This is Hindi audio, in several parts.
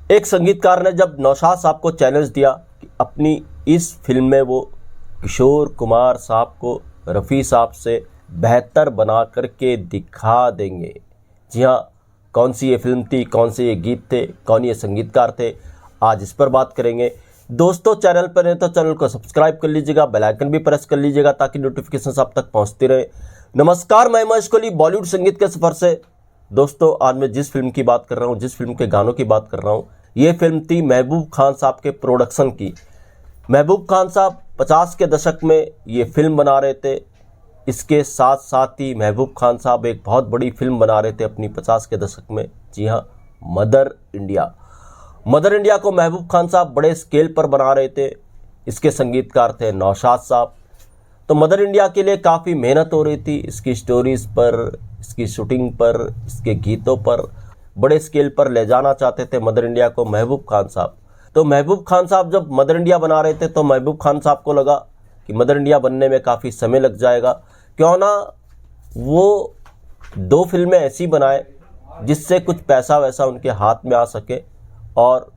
एक संगीतकार ने जब नौशाद साहब को चैलेंज दिया कि अपनी इस फिल्म में वो किशोर कुमार साहब को रफ़ी साहब से बेहतर बना करके दिखा देंगे। जी हाँ, कौन सी ये फिल्म थी, कौन से ये गीत थे, कौन ये संगीतकार थे, आज इस पर बात करेंगे। दोस्तों, चैनल पर हैं तो चैनल को सब्सक्राइब कर लीजिएगा, बेल आइकन भी प्रेस कर लीजिएगा ताकि नोटिफिकेशन आप तक पहुंचती रहे। नमस्कार, मैं महेश कोहली बॉलीवुड संगीत के सफर से। दोस्तों, आज मैं जिस फिल्म की बात कर रहा हूँ, जिस फिल्म के गानों की बात कर रहा हूँ, ये फिल्म थी महबूब खान साहब के प्रोडक्शन की। महबूब खान साहब 50 के दशक में ये फिल्म बना रहे थे। इसके साथ साथ ही महबूब खान साहब एक बहुत बड़ी फिल्म बना रहे थे अपनी 50 के दशक में। जी हाँ, मदर इंडिया। मदर इंडिया को महबूब खान साहब बड़े स्केल पर बना रहे थे। इसके संगीतकार थे नौशाद साहब। तो मदर इंडिया के लिए काफ़ी मेहनत हो रही थी। इसकी स्टोरीज़ पर, इसकी शूटिंग पर, इसके गीतों पर बड़े स्केल पर ले जाना चाहते थे मदर इंडिया को महबूब खान साहब। तो महबूब खान साहब जब मदर इंडिया बना रहे थे तो महबूब खान साहब को लगा कि मदर इंडिया बनने में काफ़ी समय लग जाएगा, क्यों ना वो 2 फिल्में ऐसी बनाए जिससे कुछ पैसा वैसा उनके हाथ में आ सके और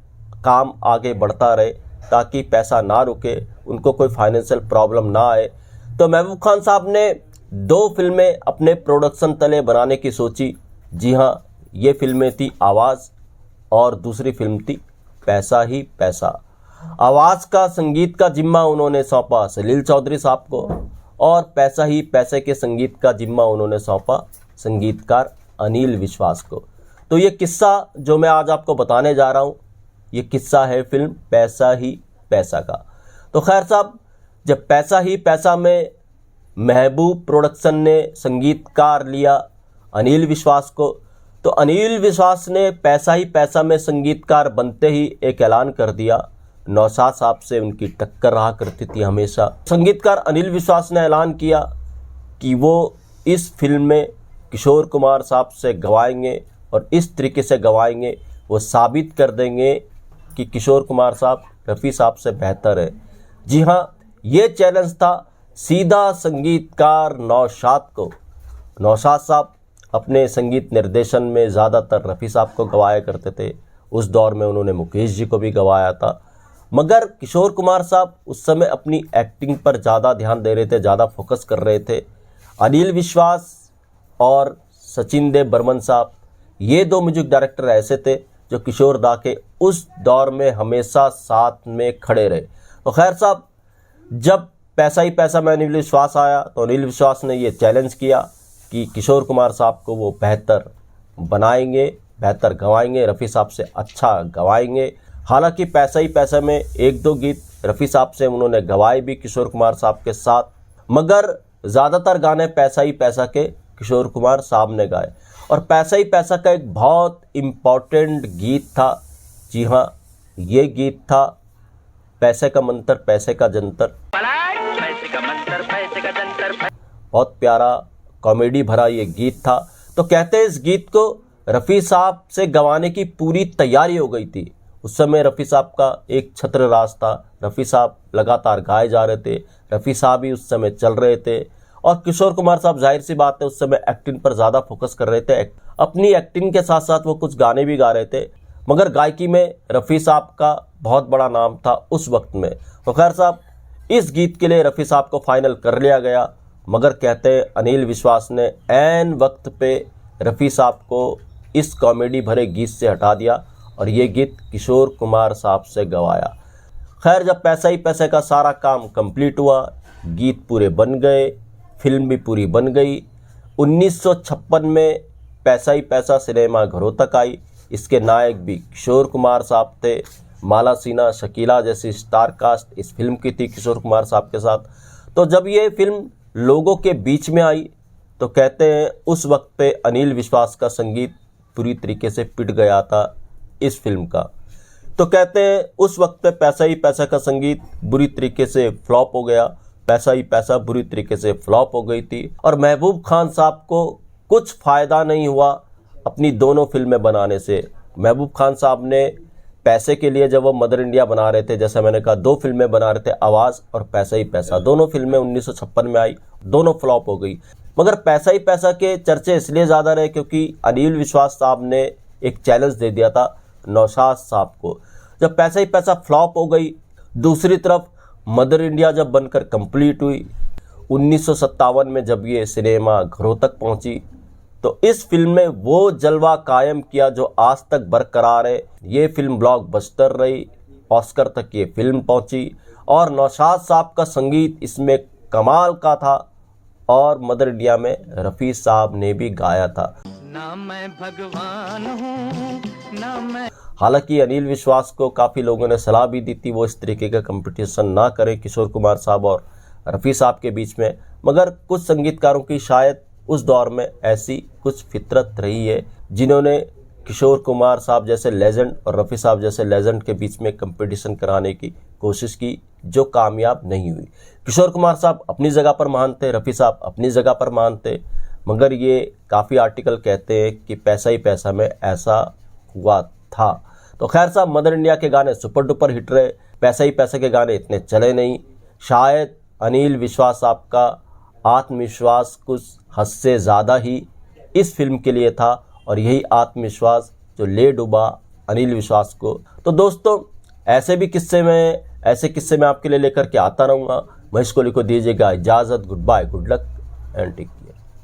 काम आगे बढ़ता रहे, ताकि पैसा ना रुके, उनको कोई फाइनेंशियल प्रॉब्लम ना आए। तो महबूब खान साहब ने 2 फिल्में अपने प्रोडक्शन तले बनाने की सोची। जी हाँ, ये फिल्में थी आवाज़ और दूसरी फिल्म थी पैसा ही पैसा। आवाज़ का संगीत का जिम्मा उन्होंने सौंपा सलील चौधरी साहब को और पैसा ही पैसे के संगीत का जिम्मा उन्होंने सौंपा संगीतकार अनिल विश्वास को। तो ये किस्सा जो मैं आज आपको बताने जा रहा हूँ, ये किस्सा है फिल्म पैसा ही पैसा का। तो खैर साहब, जब पैसा ही पैसा में महबूब प्रोडक्शन ने संगीतकार लिया अनिल विश्वास को, तो अनिल विश्वास ने पैसा ही पैसा में संगीतकार बनते ही एक ऐलान कर दिया। नौशाद साहब से उनकी टक्कर रहा करती थी हमेशा। संगीतकार अनिल विश्वास ने ऐलान किया कि वो इस फिल्म में किशोर कुमार साहब से गवाएंगे और इस तरीके से गवाएंगे, वो साबित कर देंगे कि किशोर कुमार साहब रफ़ी साहब से बेहतर है। जी हाँ, ये चैलेंज था सीधा संगीतकार नौशाद को। नौशाद साहब अपने संगीत निर्देशन में ज़्यादातर रफ़ी साहब को गवाया करते थे। उस दौर में उन्होंने मुकेश जी को भी गवाया था, मगर किशोर कुमार साहब उस समय अपनी एक्टिंग पर ज़्यादा ध्यान दे रहे थे, ज़्यादा फोकस कर रहे थे। अनिल विश्वास और सचिन देव बर्मन साहब, ये 2 म्यूजिक डायरेक्टर ऐसे थे जो किशोर दा के उस दौर में हमेशा साथ में खड़े रहे। तो खैर साहब, जब पैसा ही पैसा में अनिल विश्वास आया तो अनिल विश्वास ने ये चैलेंज किया कि किशोर कुमार साहब को वो बेहतर बनाएंगे, बेहतर गवाएंगे, रफ़ी साहब से अच्छा गवाएंगे। हालांकि पैसा ही पैसा में 1-2 गीत रफ़ी साहब से उन्होंने गवाए भी किशोर कुमार साहब के साथ, मगर ज़्यादातर गाने पैसा ही पैसा के किशोर कुमार साहब ने गाए। और पैसा ही पैसा का एक बहुत इम्पॉर्टेंट गीत था। जी हाँ, ये गीत था पैसे का मंतर पैसे का जंतर। बहुत प्यारा कॉमेडी भरा ये गीत था। तो कहते हैं इस गीत को रफ़ी साहब से गवाने की पूरी तैयारी हो गई थी। उस समय रफ़ी साहब का एक छत्र राज था। रफ़ी साहब लगातार गाए जा रहे थे, रफ़ी साहब ही उस समय चल रहे थे और किशोर कुमार साहब जाहिर सी बात है उस समय एक्टिंग पर ज़्यादा फोकस कर रहे थे। अपनी एक्टिंग के साथ साथ वो कुछ गाने भी गा रहे थे, मगर गायकी में रफ़ी साहब का बहुत बड़ा नाम था उस वक्त में। तो खैर साहब, इस गीत के लिए रफ़ी साहब को फाइनल कर लिया गया, मगर कहते हैं अनिल विश्वास ने ऐन वक्त पे रफ़ी साहब को इस कॉमेडी भरे गीत से हटा दिया और ये गीत किशोर कुमार साहब से गवाया। खैर, जब पैसा ही पैसे का सारा काम कंप्लीट हुआ, गीत पूरे बन गए, फिल्म भी पूरी बन गई। 1956 में पैसा ही पैसा सिनेमा घरों तक आई। इसके नायक भी किशोर कुमार साहब थे। माला सिन्हा, शकीला जैसी स्टार कास्ट इस फिल्म की थी किशोर कुमार साहब के साथ। तो जब ये फिल्म लोगों के बीच में आई तो कहते हैं उस वक्त पे अनिल विश्वास का संगीत पूरी तरीके से पिट गया था इस फिल्म का। तो कहते हैं उस वक्त पे पैसा ही पैसा का संगीत बुरी तरीके से फ्लॉप हो गया। पैसा ही पैसा बुरी तरीके से फ्लॉप हो गई थी और महबूब खान साहब को कुछ फ़ायदा नहीं हुआ अपनी दोनों फिल्में बनाने से। महबूब खान साहब ने पैसे के लिए जब वो मदर इंडिया बना रहे थे, जैसे मैंने कहा 2 फिल्में बना रहे थे, आवाज़ और पैसा ही पैसा। दोनों फिल्में 1956 में आई, दोनों फ्लॉप हो गई। मगर पैसा ही पैसा के चर्चे इसलिए ज़्यादा रहे क्योंकि अनिल विश्वास साहब ने एक चैलेंज दे दिया था नौशाद साहब को। जब पैसा ही पैसा फ्लॉप हो गई, दूसरी तरफ मदर इंडिया जब बनकर कंप्लीट हुई 1957 में, जब ये सिनेमा घरों तक पहुंची, तो इस फिल्म में वो जलवा कायम किया जो आज तक बरकरार है। ये फिल्म ब्लॉकबस्टर रही, ऑस्कर तक ये फिल्म पहुंची और नौशाद साहब का संगीत इसमें कमाल का था और मदर इंडिया में रफ़ी साहब ने भी गाया था। ना मैं भगवान हूँ ना मैं। हालांकि अनिल विश्वास को काफ़ी लोगों ने सलाह भी दी थी वो इस तरीके का कंपटीशन ना करें किशोर कुमार साहब और रफ़ी साहब के बीच में, मगर कुछ संगीतकारों की शायद उस दौर में ऐसी कुछ फितरत रही है जिन्होंने किशोर कुमार साहब जैसे लेजेंड और रफ़ी साहब जैसे लेजेंड के बीच में कंपटीशन कराने की कोशिश की, जो कामयाब नहीं हुई। किशोर कुमार साहब अपनी जगह पर महान थे, रफ़ी साहब अपनी जगह पर महान थे, मगर ये काफ़ी आर्टिकल कहते हैं कि पैसा ही पैसा में ऐसा हुआ था। तो खैर साहब, मदर इंडिया के गाने सुपर डुपर हिट रहे, पैसा ही पैसा के गाने इतने चले नहीं। शायद अनिल विश्वास साहब का आत्मविश्वास कुछ हद से ज़्यादा ही इस फिल्म के लिए था और यही आत्मविश्वास जो ले डूबा अनिल विश्वास को। तो दोस्तों, ऐसे किस्से मैं आपके लिए लेकर के आता रहूँगा। महेश कोहली को दीजिएगा इजाज़त। Good bye, good luck and take care.